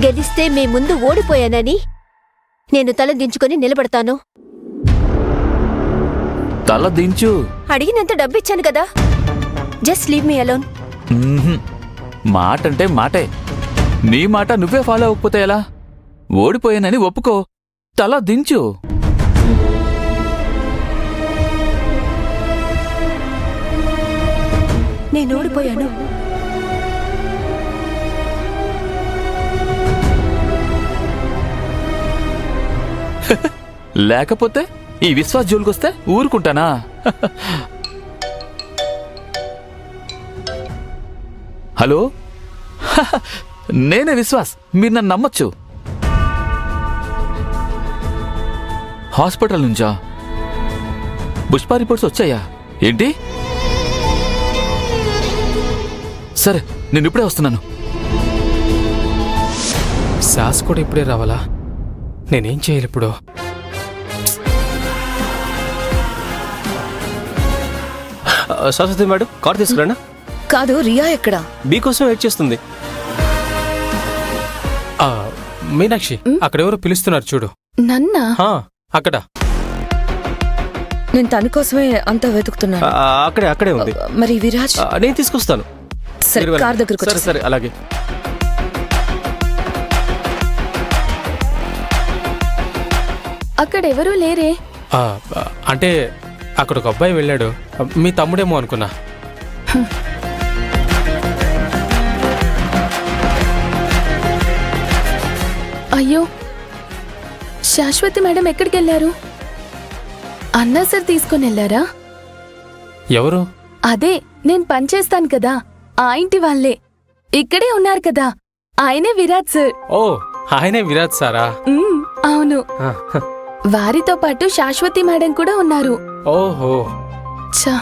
గెలిస్తే మీ ముందు ఓడిపోయానని నేను తల దించుకొని నిలబడతాను. తల దించు. అడిగినంత డబ్బిచ్చాను కదా, జస్ట్ లీవ్ మీ అలోన్. మాట అంటే మాటే. నీ మాట నువ్వే ఫాలో అవ్వకపోతే ఎలా? ఓడిపోయానని ఒప్పుకో, తల దించు. నేను ఓడిపోయాను. లేకపోతే ఈ విశ్వాస్ జోలికొస్తే ఊరుకుంటానా? హలో, నేనే విశ్వాస్. మీరు నన్ను నమ్మొచ్చు. హాస్పిటల్ నుంచా? పుష్ప రిపోర్ట్స్ వచ్చాయా ఏంటి? సరే, నేను ఇప్పుడే వస్తున్నాను. సాస్ కూడా ఇప్పుడే రావాలా? నేనేం చేయాలి ఇప్పుడు? సరస్వతి మేడం, కార్ తీసుకురానా? కాదు, రియా ఎక్కడా? బీ కోసం వెయిట్ చేస్తుంది. మీనాక్షి, అక్కడెవరో పిలుస్తున్నారు చూడు. నన్నా? అక్కడ. నేను తన కోసమే అంతా వెతుకుతున్నాను. అక్కడే ఉంది. మరి విరాజ్? నేను తీసుకొస్తాను. సరే, కార్ దగ్గరకు వచ్చేయ్. సరే, అలాగే. అక్కడెవరూ లేరే. అంటే అక్కడ ఒక అబ్బాయి వెళ్ళాడు. మీ తమ్ముడేమో అనుకున్నా. అయ్యో, శాశ్వతి మేడం ఎక్కడికి వెళ్ళారు? అన్నా సార్ తీసుకొని వెళ్ళారా? ఎవరు? అదే నేను పనిచేస్తాను కదా, ఆ ఇంటి వాళ్ళే. ఇక్కడే ఉన్నారు కదా, ఆయనే విరాజ్ సార్. ఓ, ఆయనే విరాజ్ సారా? అవును. వారితో పాటు శాశ్వతి మేడం కూడా ఉన్నారు. ఓహో. ఛా,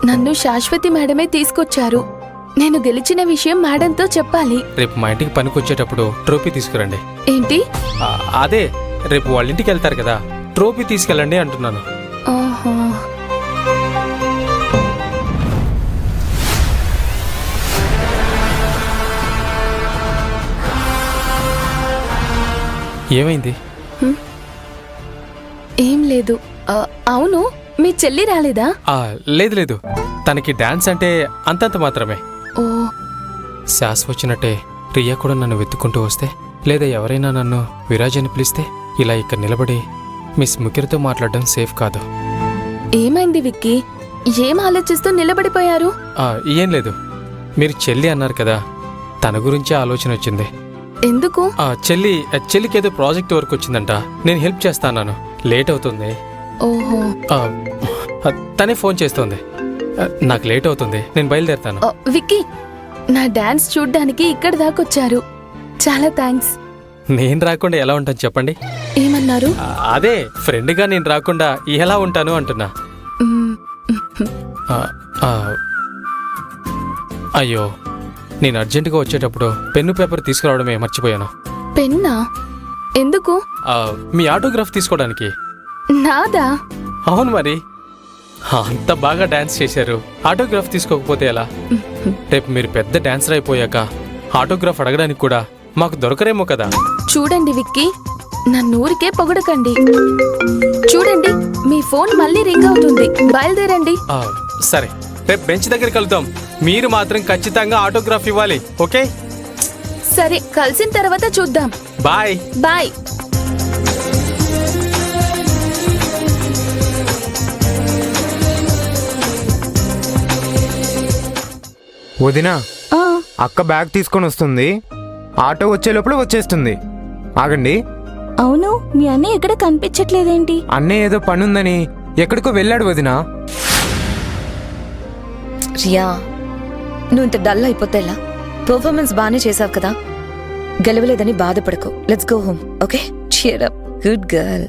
నన్ను శాశ్వతి మేడమే తీసుకొచ్చారు. నేను గెలిచిన విషయం మేడంతో చెప్పాలి. రేపు మా ఇంటికి పనికొచ్చేటప్పుడు ట్రోఫీ తీసుకురండి. ఏంటి? అదే, రేపు వాళ్ళ ఇంటికి వెళ్తారు కదా, ట్రోఫీ తీసుకెళ్ళండి అంటున్నాను. ఓహో. ఏమైంది? ఏం లేదు. అవును, మీ చెల్లి రాలేదా? లేదు, తనకి డాన్స్ అంటే అంతంత మాత్రమే. ఓ. శాస్ వచ్చినట్టే రియా కూడా నన్ను వెతుక్కుంటూ వస్తే, లేదా ఎవరైనా నన్ను విరాజ్ అని పిలిస్తే, ఇలా ఇక్కడ నిలబడి మిస్ ముఖిర్తో మాట్లాడడం సేఫ్ కాదు. ఏమైంది విక్కీ? ఏం ఆలోచిస్తూ నిలబడిపోయారు? ఏం లేదు, మీరు చెల్లి అన్నారు కదా, తన గురించే ఆలోచన వచ్చింది. ఎందుకు? చెల్లికి ఏదో ప్రాజెక్ట్ వర్క్ వచ్చిందంట. నేను హెల్ప్ చేస్తాను. లేట్ అవుతుంది. ఓహో. తనే ఫోన్ చేస్తోంది. నాకు లేట్ అవుతుంది, నేను బయలుదేరుతాను. విక్కీ, నా డాన్స్ చూడ్డానికి ఇక్కడ దాకొచ్చారు. చాలా థ్యాంక్స్. నేను రాకుండా ఎలా ఉంటాను చెప్పండి? ఏమన్నారు? అదే, ఫ్రెండ్గా నేను రాకుండా ఎలా ఉంటాను అంటున్నా. అయ్యో, నేను అర్జెంటుగా వచ్చేటప్పుడు పెన్ను పేపర్ తీసుకురావడమే మర్చిపోయాను. పెన్నా? ఎందుకు? మీ ఆటోగ్రాఫ్ తీసుకోవడానికి. నాదా? అవును మరి, అంత బాగా డాన్స్ చేశారు, ఆటోగ్రాఫ్ తీసుకోకపోతే ఎలా? రేపు మీరు పెద్ద డాన్సర్ అయిపోయాక ఆటోగ్రాఫ్ అడగడానికి కూడా మాకు దొరకరేమో కదా. చూడండి విక్కీ, నన్నూరికే పొగడకండి. చూడండి, మీ ఫోన్ మళ్ళీ రింగ్ అవుతుంది. బయలుదేరండి. సరే, రేపు బెంచ్ దగ్గర కలుద్దాం. మీరు మాత్రం ఖచ్చితంగా ఆటోగ్రాఫ్ ఇవ్వాలి, ఓకే? సరే, కలిసిన తర్వాత చూద్దాం. Bye bye. వదినా, అక్క బ్యాగ్ తీసుకొని వస్తుంది. ఆటో వచ్చే లోపల వచ్చేస్తుంది. ఆగండి. అవును, మీ అన్నయ్య ఎక్కడ కనిపించట్లేదేంటి? అన్నయ్య ఏదో పనుందని ఎక్కడికో వెళ్ళాడు వదినా. రియా, నువ్వు ఇంత డల్ అయిపోతే ఎలా? పర్ఫార్మెన్స్ బాగానే చేసావు కదా, గెలవలేదని బాధపడకు. Let's go home, okay? Cheer up, good girl.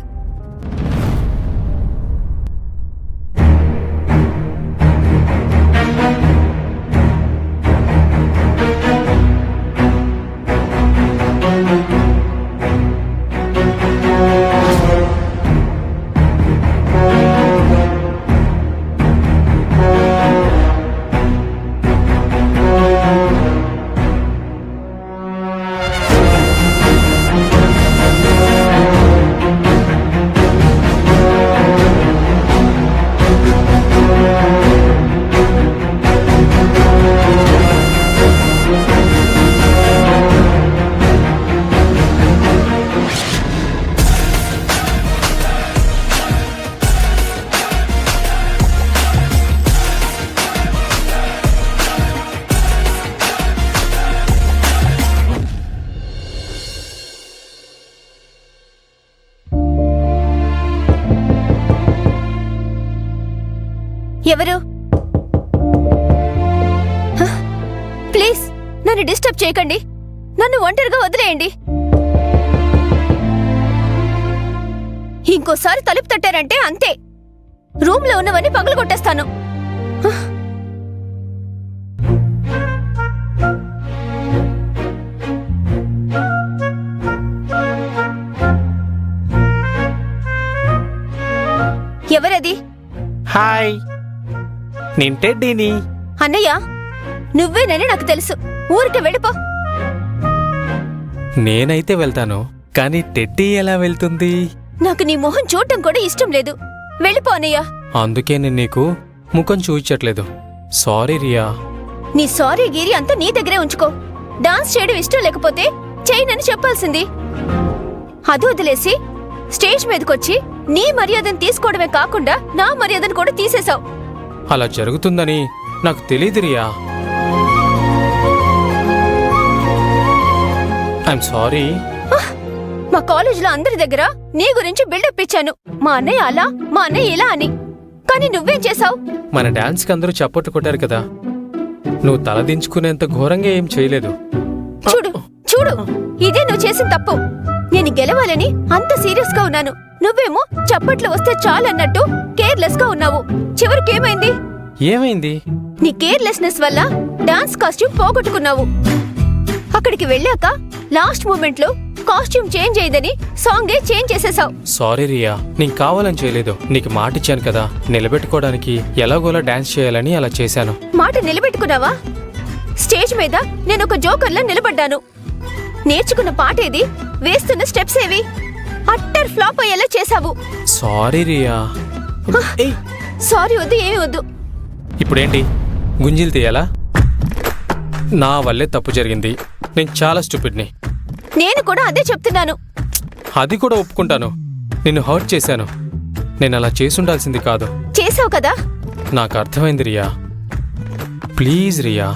ఎవరు? హ, ప్లీజ్ నన్ను డిస్టర్బ్ చేయకండి. నన్ను ఒంటరిగా వదిలేయండి. ఇంకోసారి తలుపు తట్టారంటే అంతే, రూమ్ లో ఉన్నవన్నీ పగలగొట్టేస్తాను. హ. ఎవరది? హాయ్, నేను టెడ్డీని. అన్నయ్య, నువ్వేనని నాకు తెలుసు. ఊరికి వెళ్ళిపో. నేనైతే వెళ్తాను, కానీ టెడ్డీ ఎలా వెళ్తుంది? నాకు నీ మొహం చూడటం కూడా ఇష్టం లేదు. వెళ్ళిపో అన్నయ్య. అందుకే నేను నీకు ముఖం చూపించట్లేదు. సారీ రియా. నీ సారీ గీరి అంతా నీ దగ్గరే ఉంచుకో. డాన్స్ చేయడం ఇష్టం లేకపోతే చేయనని చెప్పాల్సింది. అది వదిలేసి స్టేజ్ మీదకొచ్చి నీ మర్యాదను తీసుకోవడమే కాకుండా నా మర్యాదను కూడా తీసేశావు. అలా జరుగుతుందని నాకు తెలియదు రియా. I'm sorry. మా కాలేజీలో అందరి దగ్గర నీ గురించి బిల్డప్ ఇచ్చాను. మా అన్నయ్య అలా, మా అన్నయ్య ఇలా అని. కానీ నువ్వేం చేశావు? మన డాన్స్కి అందరూ చప్పట్లు కొట్టారు కదా, నువ్వు తలదించుకునేంత ఘోరంగా ఏం చేయలేదు. చూడు చూడు, ఇదే నువ్వు చేసిన తప్పు. నేను గెలవాలని అంత సీరియస్ గా ఉన్నాను. నువ్వేమో చప్పట్లు వస్తే చాలన్నట్టు కేర్లెస్ గా ఉన్నావు. చివరికి ఏమైంది? ఏమైంది? నీ కేర్లెస్నెస్ వల్ల డాన్స్ కాస్ట్యూమ్ పోగొట్టుకున్నావు. అక్కడికి వెళ్ళాక లాస్ట్ మూమెంట్ లో కాస్ట్యూమ్ చేంజ్ అయ్యిందని సాంగే చేంజ్ చేసేసావు. సారీ రియా, నేను కావాలని చేయలేదు. నీకు మాట ఇచ్చాను కదా, నిలబెట్టుకోవడానికి ఎలాగోలా డాన్స్ చేయాలని అలా చేశాను. మాట నిలబెట్టుకున్నావా? స్టేజ్ మీద నేను ఒక జోకర్లా నిలబడ్డాను. నేర్చుకున్న పాటేది, వేస్తున్న స్టెప్స్ ఏవి? అట్టర్ ఫ్లాప్ అయ్యేలా చేశావు. సారీ రియా. ఏయ్, సారీ వద్దు, ఏమి వద్దు. ఇప్పుడేంటి, గుంజీలు తీయాలా? నా వల్లే తప్పు జరిగింది. నేను చాలా స్టూపిడ్ని. నేను కూడా అదే చెప్తున్నాను. అది కూడా ఒప్పుకుంటాను. నిన్ను హర్ట్ చేశాను. నేను అలా చేసుండాల్సింది కాదు. చేసావు కదా. నాకు అర్థమైంది రియా. ప్లీజ్ రియా.